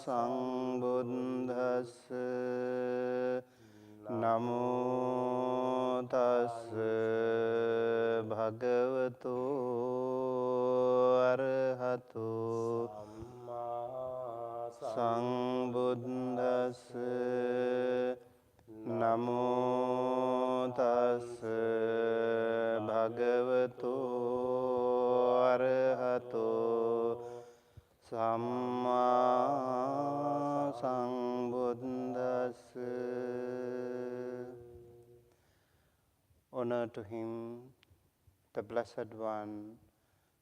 sambuddhassa. Namo tassa bhagavato arahato sambuddhassa. Namo tassa bhagavato arahato samma sambuddhassa. Honor to him, the Blessed One,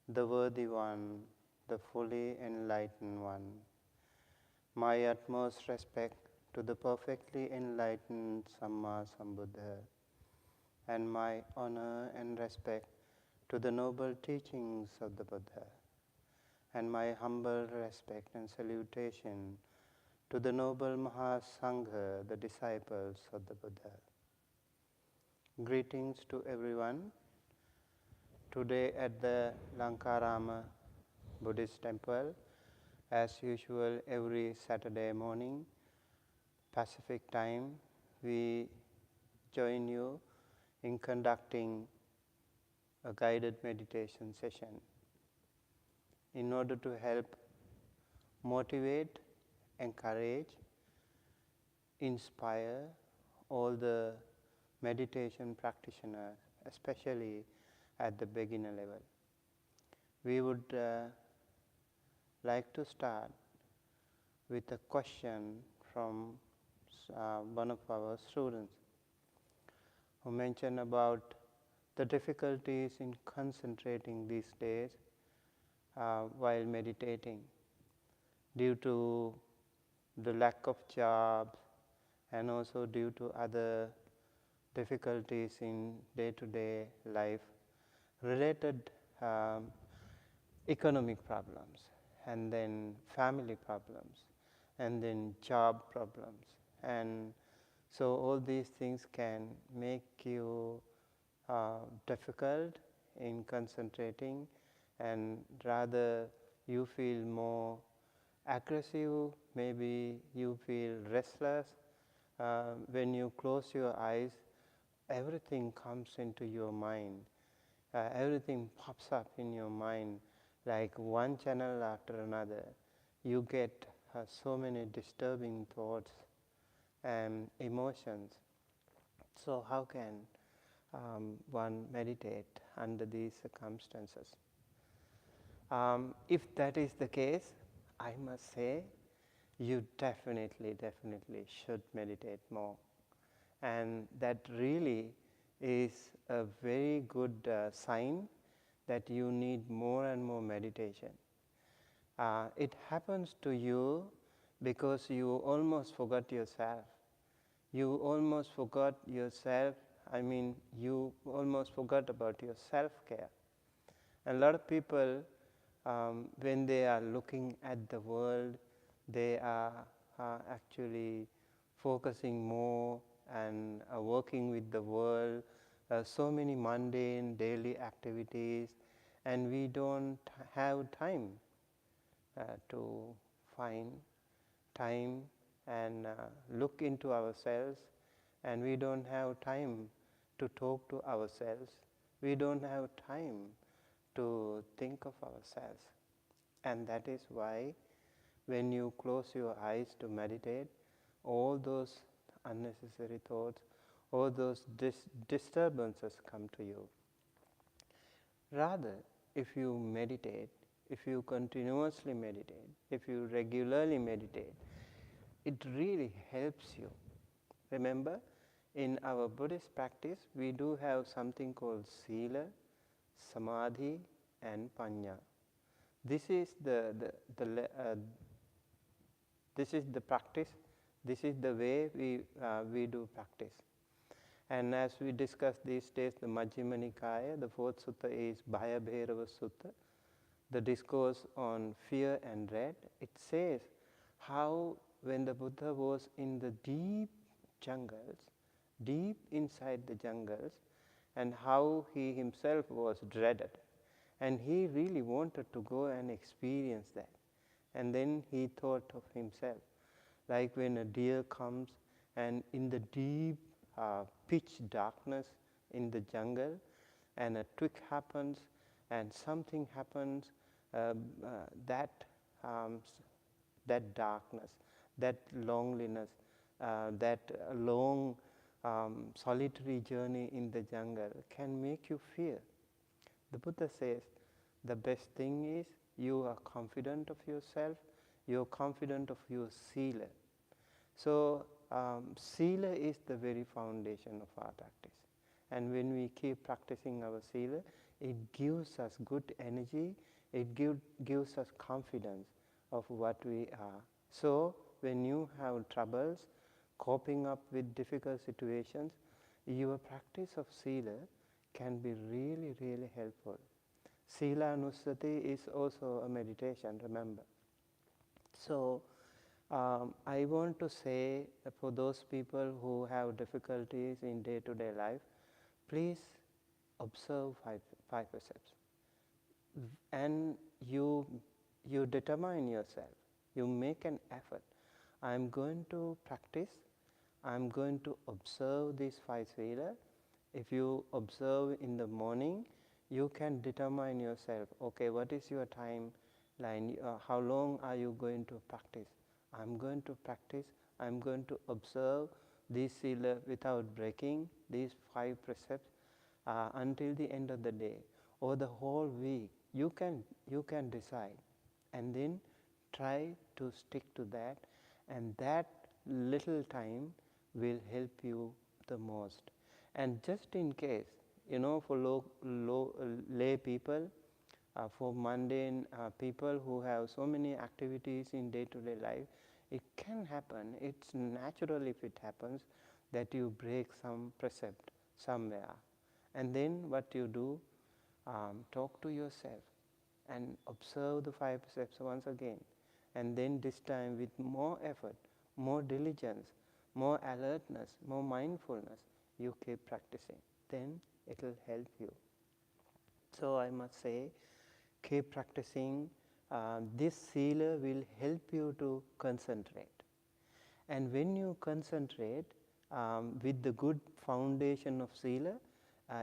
the Worthy One, the fully enlightened one. My utmost respect to the perfectly enlightened Samma Sambuddha, and my honor and respect to the noble teachings of the Buddha, and my humble respect and salutation to the noble Mahasangha, the disciples of the Buddha. Greetings to everyone. Today at the Lankarama Buddhist Temple, as usual every Saturday morning, Pacific time, we join you in conducting a guided meditation session in order to help motivate, encourage, inspire all the meditation practitioners, especially at the beginner level. We would like to start with a question from one of our students who mentioned about the difficulties in concentrating these days while meditating due to the lack of jobs and also due to other difficulties in day-to-day life related economic problems, and then family problems, and then job problems. And so all these things can make you difficult in concentrating, and rather you feel more aggressive, maybe you feel restless. When you close your eyes, everything comes into your mind. Everything pops up in your mind like one channel after another. You get so many disturbing thoughts and emotions. So how can one meditate under these circumstances? If that is the case, I must say you definitely should meditate more. And that really is a very good sign that you need more and more meditation. It happens to you because you almost forgot yourself. You almost forgot yourself, you almost forgot about your self-care. And a lot of people, when they are looking at the world, they are actually focusing more and working with the world, so many mundane daily activities, and we don't have time to find time and look into ourselves, and we don't have time to talk to ourselves. We don't have time to think of ourselves. And that is why when you close your eyes to meditate, all those unnecessary thoughts, all those disturbances come to you. Rather, if you meditate, if you continuously meditate, if you regularly meditate, it really helps you. Remember, in our Buddhist practice, we do have something called Sila, Samadhi, and Panya. This is the practice. This is the way we do practice. And as we discussed these days, the Majjhima Nikaya, the fourth sutta is Bhaya Bhairava Sutta, the discourse on fear and dread. It says how when the Buddha was in the deep jungles, deep inside the jungles, and how he himself was dreaded. And he really wanted to go and experience that. And then he thought of himself, like when a deer comes and in the deep pitch darkness in the jungle, and a twig happens and something happens, uh, uh, that that darkness, that loneliness, that long solitary journey in the jungle can make you fear. The Buddha says the best thing is you are confident of yourself, you are confident of your sila. So, sila is the very foundation of our practice. And when we keep practicing our sila, it gives us good energy, it gives us confidence of what we are. So, when you have troubles coping up with difficult situations, your practice of sila can be really, really helpful. Sila Anusati is also a meditation, remember. So, I want to say for those people who have difficulties in day-to-day life, please observe five precepts, and you determine yourself. You make an effort. I am going to practice. I am going to observe these five sila. If you observe in the morning, you can determine yourself. Okay, what is your timeline? How long are you going to practice? I'm going to practice. I'm going to observe these sila without breaking these five precepts until the end of the day or the whole week. You can decide, and then try to stick to that, and that little time will help you the most. And just in case, for lay people, for mundane people who have so many activities in day-to-day life, it can happen, it's natural if it happens, that you break some precept somewhere. And then what you do, talk to yourself and observe the five precepts once again. And then this time with more effort, more diligence, more alertness, more mindfulness, you keep practicing. Then it will help you. So I must say, keep practicing. This sila will help you to concentrate. And when you concentrate with the good foundation of sila,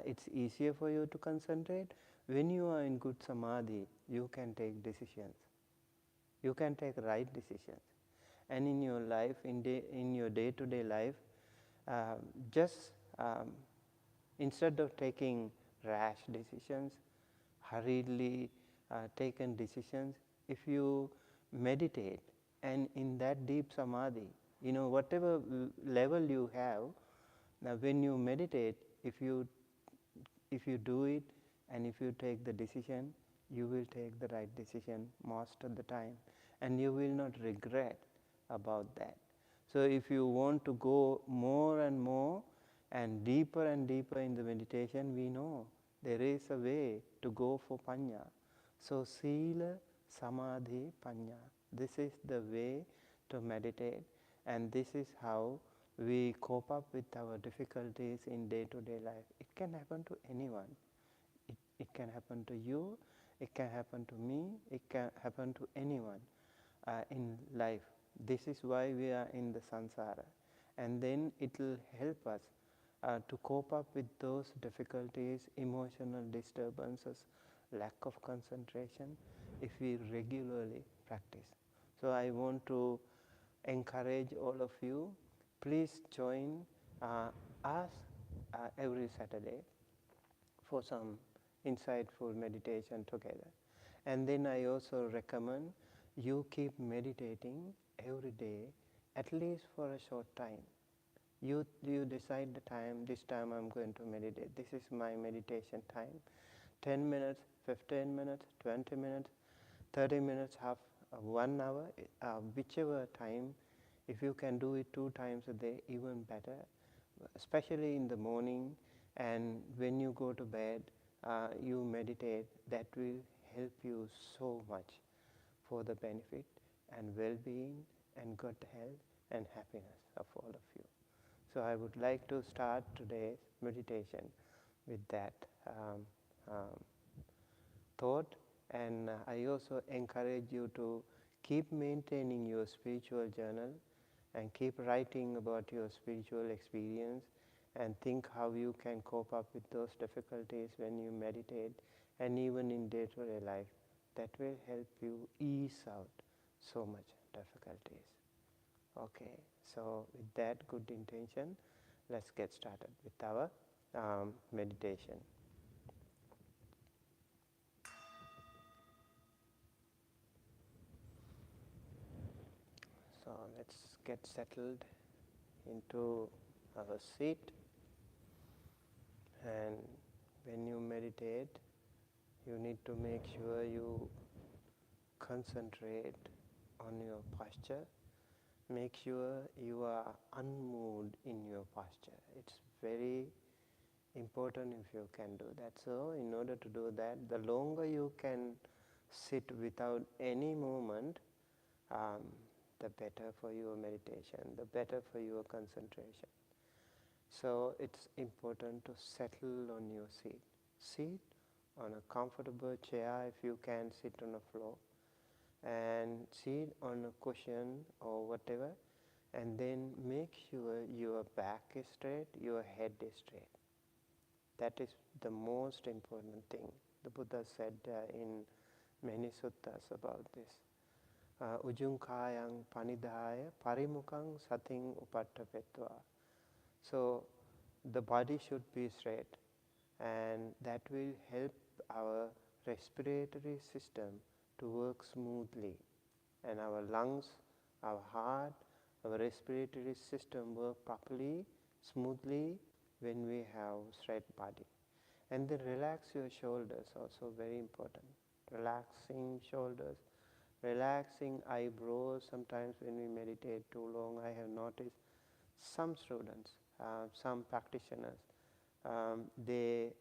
it's easier for you to concentrate. When you are in good samadhi, you can take decisions. You can take right decisions. And in your life, in your day-to-day life, just instead of taking rash decisions, hurriedly taken decisions, if you meditate and in that deep samadhi, whatever level you have, now when you meditate, if you do it and if you take the decision, you will take the right decision most of the time, and you will not regret about that. So if you want to go more and more and deeper in the meditation, we know there is a way to go for panya. So sila, samadhi, panya. This is the way to meditate, and this is how we cope up with our difficulties in day-to-day life. It can happen to anyone. It can happen to you, it can happen to me, it can happen to anyone in life. This is why we are in the samsara. And then it will help us to cope up with those difficulties, emotional disturbances, lack of concentration, if we regularly practice. So I want to encourage all of you, please join us every Saturday for some insightful meditation together. And then I also recommend you keep meditating every day, at least for a short time. You decide the time, this time I'm going to meditate. This is my meditation time. 10 minutes, 15 minutes, 20 minutes, 30 minutes, half, 1 hour, whichever time. If you can do it 2 times a day, even better, especially in the morning, and when you go to bed, you meditate. That will help you so much for the benefit and well-being and good health and happiness of all of you. So I would like to start today's meditation with that thought, and I also encourage you to keep maintaining your spiritual journal and keep writing about your spiritual experience and think how you can cope up with those difficulties when you meditate and even in day-to-day life. That will help you ease out so much difficulties. Okay, so with that good intention, let's get started with our meditation. So let's get settled into our seat, and when you meditate, you need to make sure you concentrate on your posture. Make sure you are unmoved in your posture. It's very important if you can do that. So in order to do that, the longer you can sit without any movement, the better for your meditation, the better for your concentration. So it's important to settle on your seat. Sit on a comfortable chair if you can sit on a floor, and sit on a cushion or whatever, and then make sure your back is straight, your head is straight. That is the most important thing. The Buddha said in many suttas about this. Ujung panidhaya parimukang sating upattapetva. So the body should be straight, and that will help our respiratory system to work smoothly, and our lungs, our heart, our respiratory system work properly, smoothly when we have straight body. And then relax your shoulders, also very important. Relaxing shoulders, relaxing eyebrows. Sometimes when we meditate too long, I have noticed some students, some practitioners, they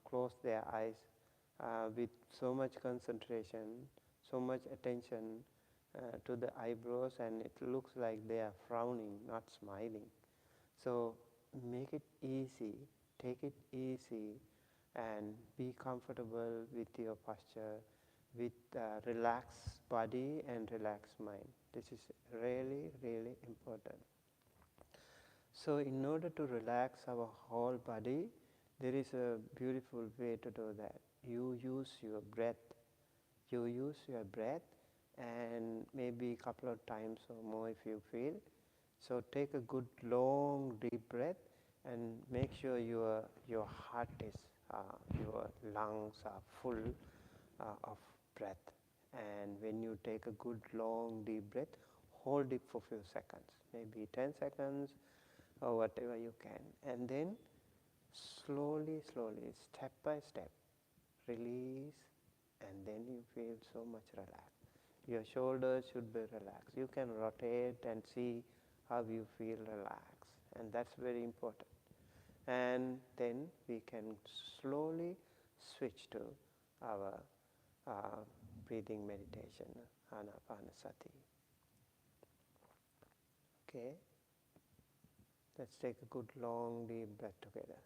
close their eyes with so much concentration, so much attention to the eyebrows, and it looks like they are frowning, not smiling. So make it easy, take it easy, and be comfortable with your posture, with relaxed body and relaxed mind. This is really, really important. So in order to relax our whole body, there is a beautiful way to do that. You use your breath. You use your breath, and maybe a couple of times or more if you feel. So take a good long deep breath, and make sure your heart is, your lungs are full of breath. And when you take a good long deep breath, hold it for a few seconds, maybe 10 seconds or whatever you can. And then slowly, step by step, release, and then you feel so much relaxed. Your shoulders should be relaxed. You can rotate and see how you feel relaxed, and that's very important. And then we can slowly switch to our breathing meditation, anapanasati. Okay? Let's take a good long deep breath together.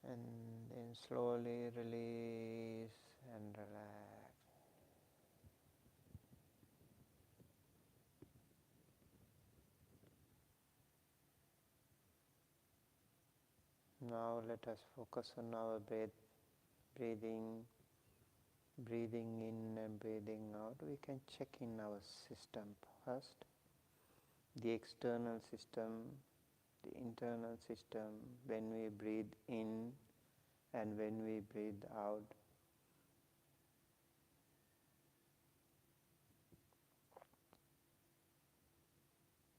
And then slowly release and relax. Now let us focus on our breathing in and breathing out. We can check in our system first, the external system, the internal system, when we breathe in and when we breathe out.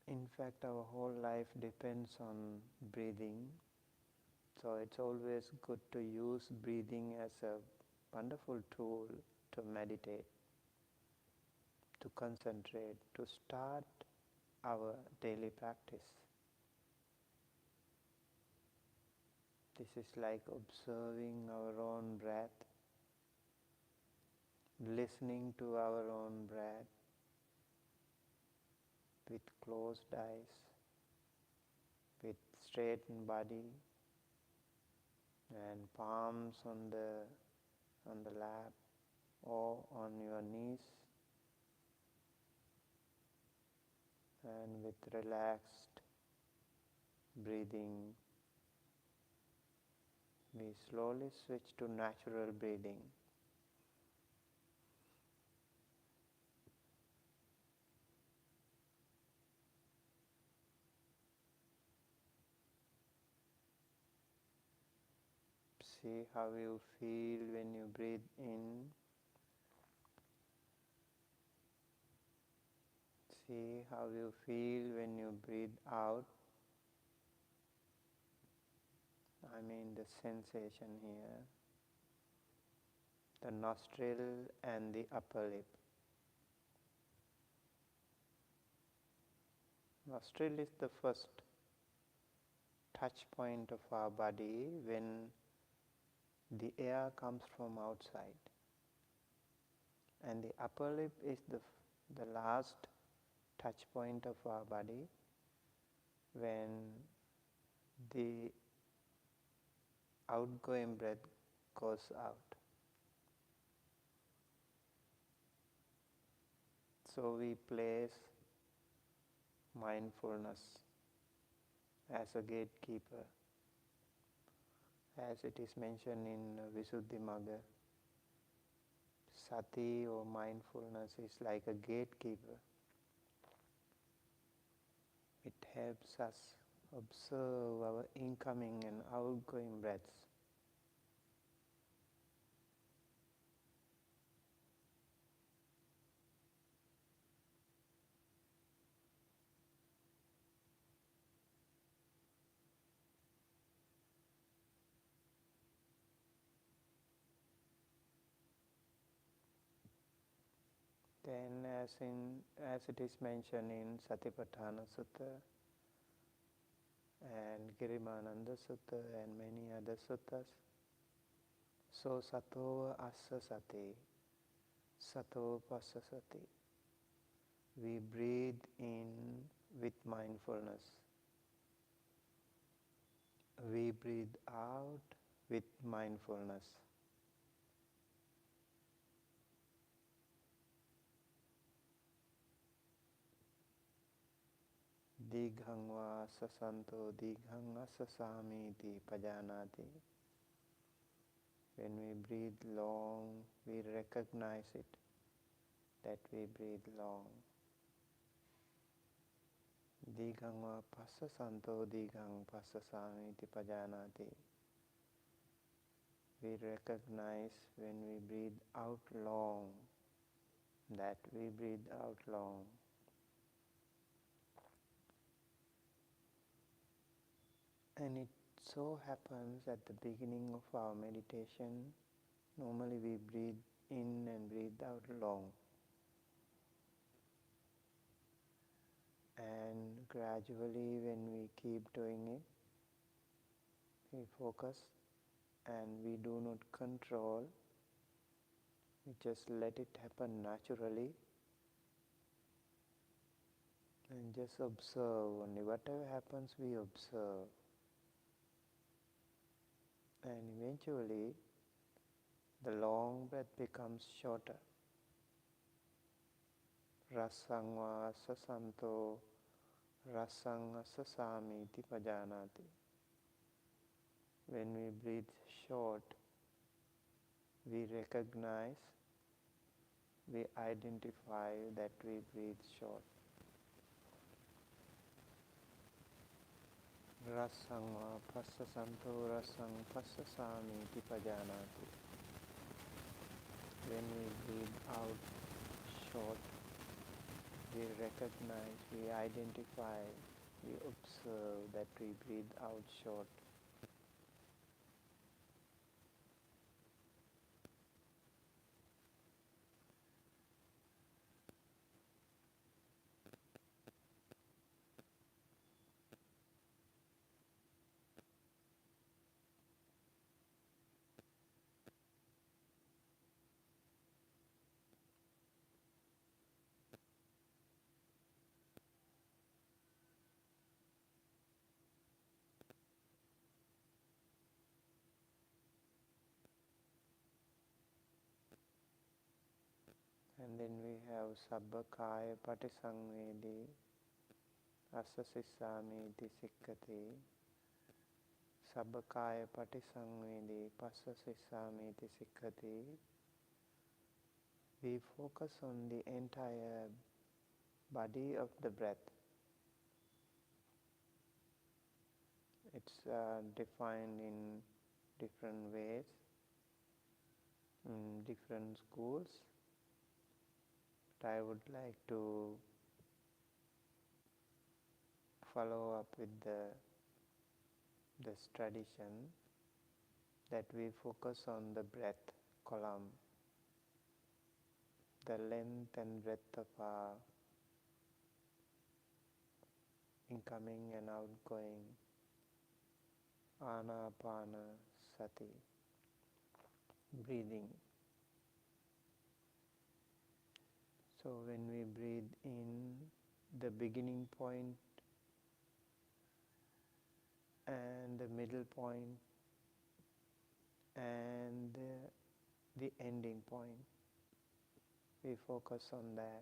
In fact, our whole life depends on breathing. So it's always good to use breathing as a wonderful tool to meditate, to concentrate, to start our daily practice. This is like observing our own breath, listening to our own breath with closed eyes. straighten body and palms on the lap or on your knees, and with relaxed breathing we slowly switch to natural breathing. See how you feel when you breathe in. See how you feel when you breathe out. I mean the sensation here. The nostril and the upper lip. Nostril is the first touch point of our body when the air comes from outside. And the upper lip is the last touch point of our body when the outgoing breath goes out. So we place mindfulness as a gatekeeper, as it is mentioned in Visuddhimagga. Sati or mindfulness is like a gatekeeper. It helps us observe our incoming and outgoing breaths. Then as it is mentioned in Satipatthana Sutta and Girimananda Sutta and many other suttas, so sato assa sati, sato passa sati. We breathe in with mindfulness. We breathe out with mindfulness. Dighang va sasanto dighang asasamiti pajanati. When we breathe long, we recognize it, that we breathe long. Dighang va passasanto dighang passasamiti pajanati. We recognize when we breathe out long, that we breathe out long. And it so happens at the beginning of our meditation, normally we breathe in and breathe out long. And gradually when we keep doing it, we focus and we do not control, we just let it happen naturally and just observe only. Whatever happens, we observe. And eventually, the long breath becomes shorter. Rasang va sasanto, rasang asasamiti pajanati. When we breathe short, we recognize, we identify that we breathe short. Rasang va passasanto, rasang passasamiti pajanati. When we breathe out short, we recognize, we identify, we observe that we breathe out short. And then we have Sabbakaya Patisangvedi, Asasisami iti Sikkati, Sabbakaya Patisangvedi, Passasisami iti Sikkati. We focus on the entire body of the breath. It's defined in different ways, in different schools. But I would like to follow up with this tradition that we focus on the breath column, the length and breadth of our incoming and outgoing Anapana Sati breathing. So when we breathe in, the beginning point and the middle point and the ending point, we focus on that.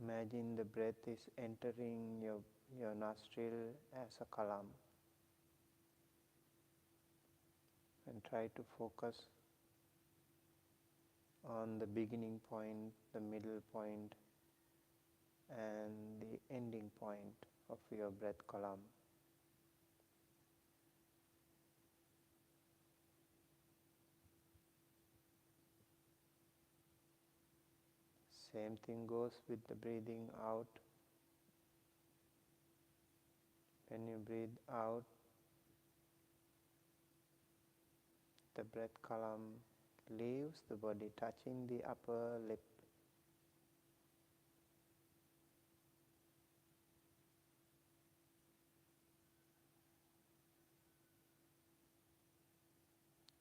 Imagine the breath is entering your nostril as a column, and try to focus on the beginning point, the middle point, and the ending point of your breath column. Same thing goes with the breathing out. When you breathe out, the breath column leaves the body, touching the upper lip.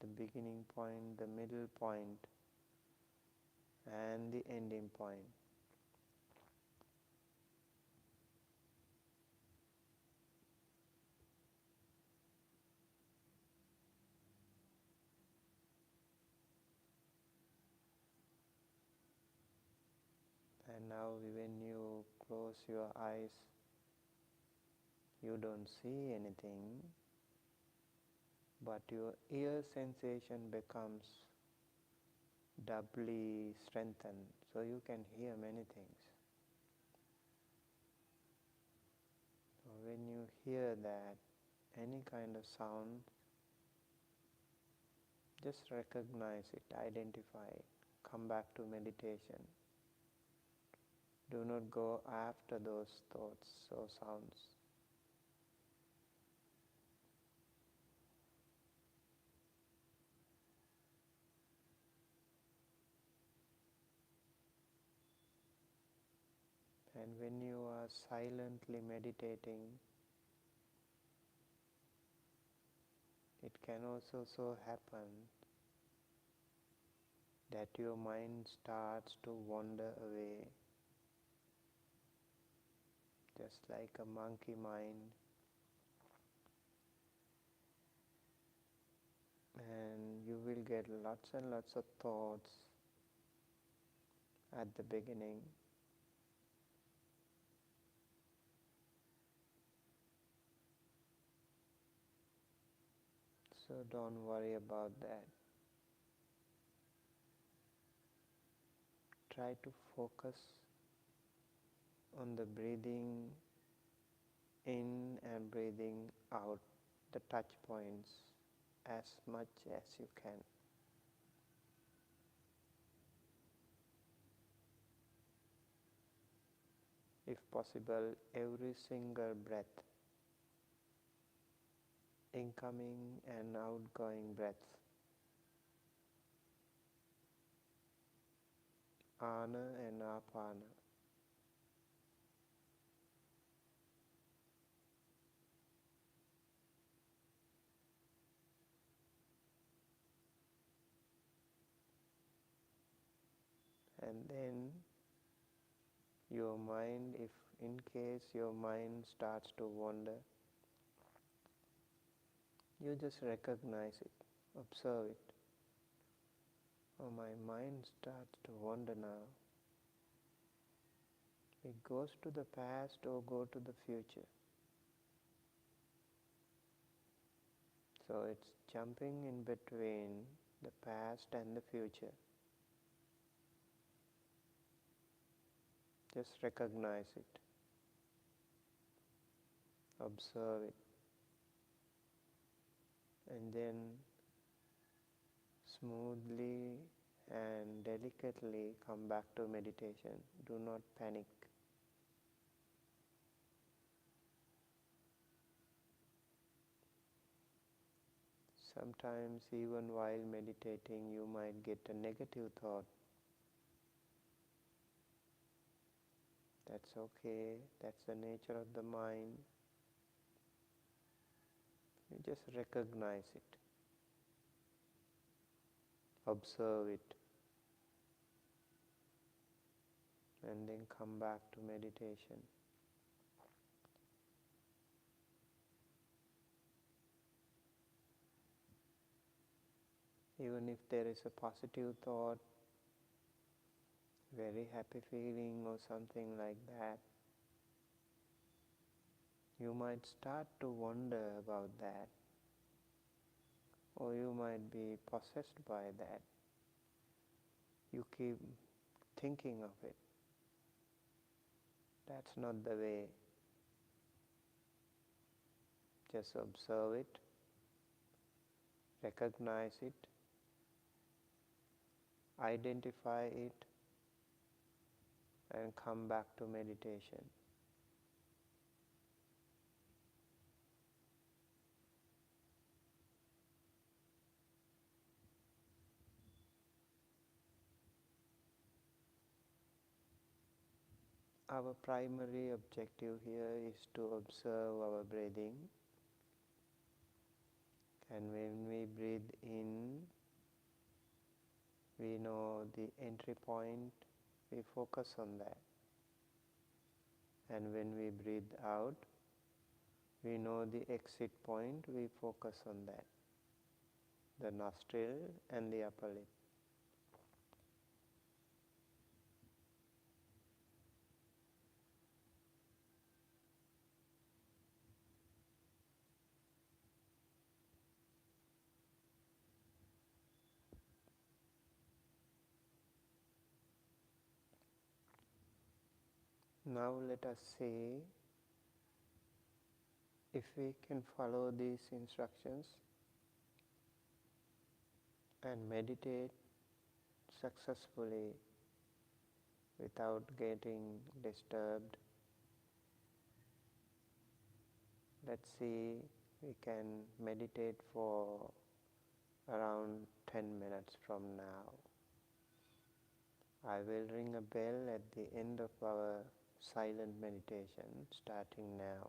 The beginning point, the middle point, and the ending point. And now when you close your eyes, you don't see anything, but your ear sensation becomes doubly strengthened, so you can hear many things. So when you hear that, any kind of sound, just recognize it, identify it, come back to meditation. Do not go after those thoughts or sounds. And when you are silently meditating, it can also so happen that your mind starts to wander away, just like a monkey mind, and you will get lots and lots of thoughts at the beginning. So don't worry about that. Try to focus on the breathing in and breathing out, the touch points, as much as you can. If possible, every single breath, incoming and outgoing breaths, ana and apana. And then your mind, if in case your mind starts to wander, you just recognize it, observe it. Oh, my mind starts to wander now. It goes to the past or go to the future. So it's jumping in between the past and the future. Just recognize it. Observe it. And then smoothly and delicately come back to meditation. Do not panic. Sometimes even while meditating you might get a negative thought. That's okay, that's the nature of the mind. You just recognize it. Observe it. And then come back to meditation. Even if there is a positive thought, very happy feeling or something like that, you might start to wonder about that, or you might be possessed by that. You keep thinking of it. That's not the way. Just observe it, recognize it, identify it, and come back to meditation. Our primary objective here is to observe our breathing, and when we breathe in, we know the entry point, we focus on that. And when we breathe out, we know the exit point, we focus on that. The nostril and the upper lip. Now let us see if we can follow these instructions and meditate successfully without getting disturbed. Let's see, we can meditate for around 10 minutes from now. I will ring a bell at the end of our silent meditation, starting now.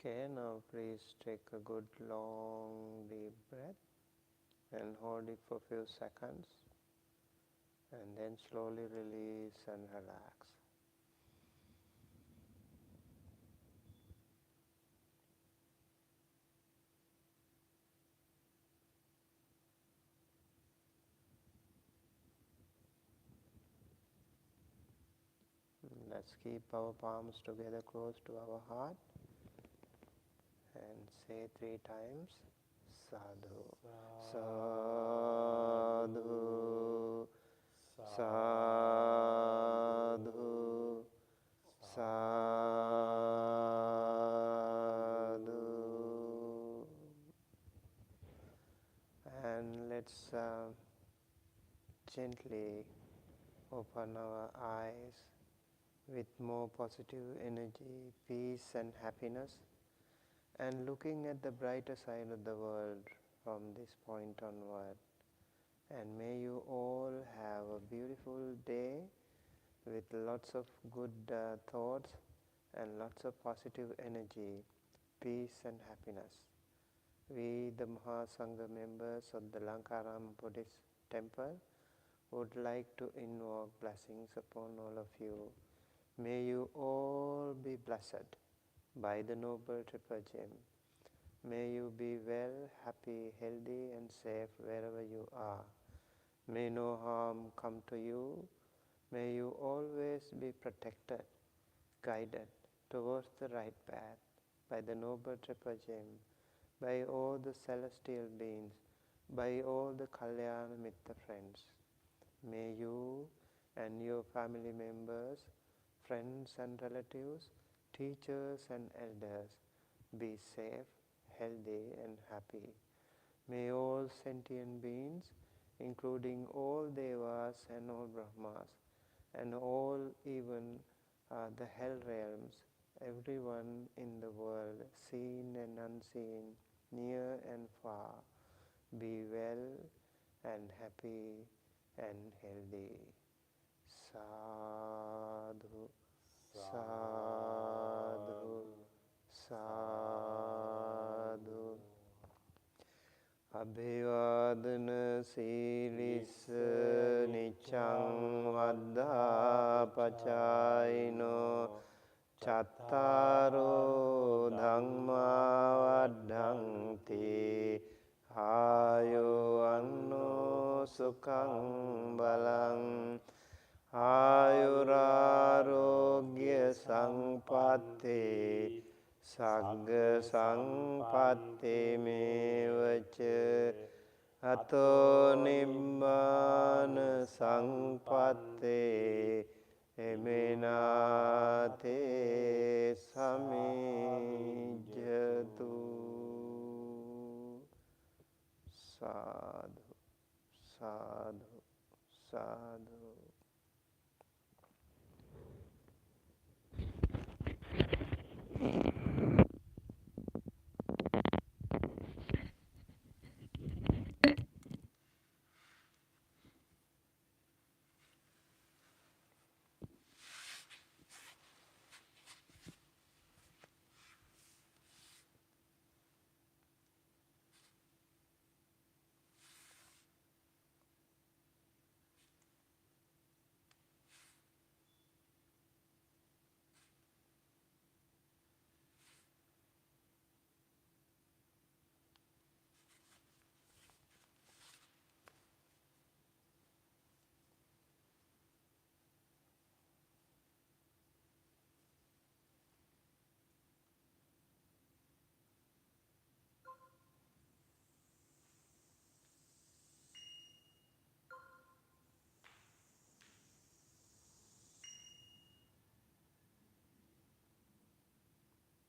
Okay, now please take a good long deep breath and hold it for a few seconds and then slowly release and relax. Let's keep our palms together close to our heart and say 3 times sadhu, sadhu, sadhu, sadhu. And let's gently open our eyes with more positive energy, peace and happiness, and looking at the brighter side of the world from this point onward. And may you all have a beautiful day with lots of good thoughts and lots of positive energy, peace and happiness. We, the Mahasangha members of the Lankarama Buddhist Temple, would like to invoke blessings upon all of you. May you all be blessed by the Noble Triple Gem. May you be well, happy, healthy and safe wherever you are. May no harm come to you. May you always be protected, guided towards the right path by the Noble Triple Gem, by all the celestial beings, by all the Kalyana Mitta friends. May you and your family members, friends and relatives, teachers and elders be safe, healthy and happy. May all sentient beings, including all Devas and all Brahmas, and all even the hell realms, everyone in the world, seen and unseen, near and far, be well and happy and healthy. Sadhu, sadhu, sadhu. Abhivadana silissa niccang vaddha pacayino cattaro dhamma vaddhanti ayo anno sukhang balang ayurarogya sampatti sagga sampatti mevaca ato nibbana sampatti emenate samijjatu. Sadhu, sadhu, sadhu.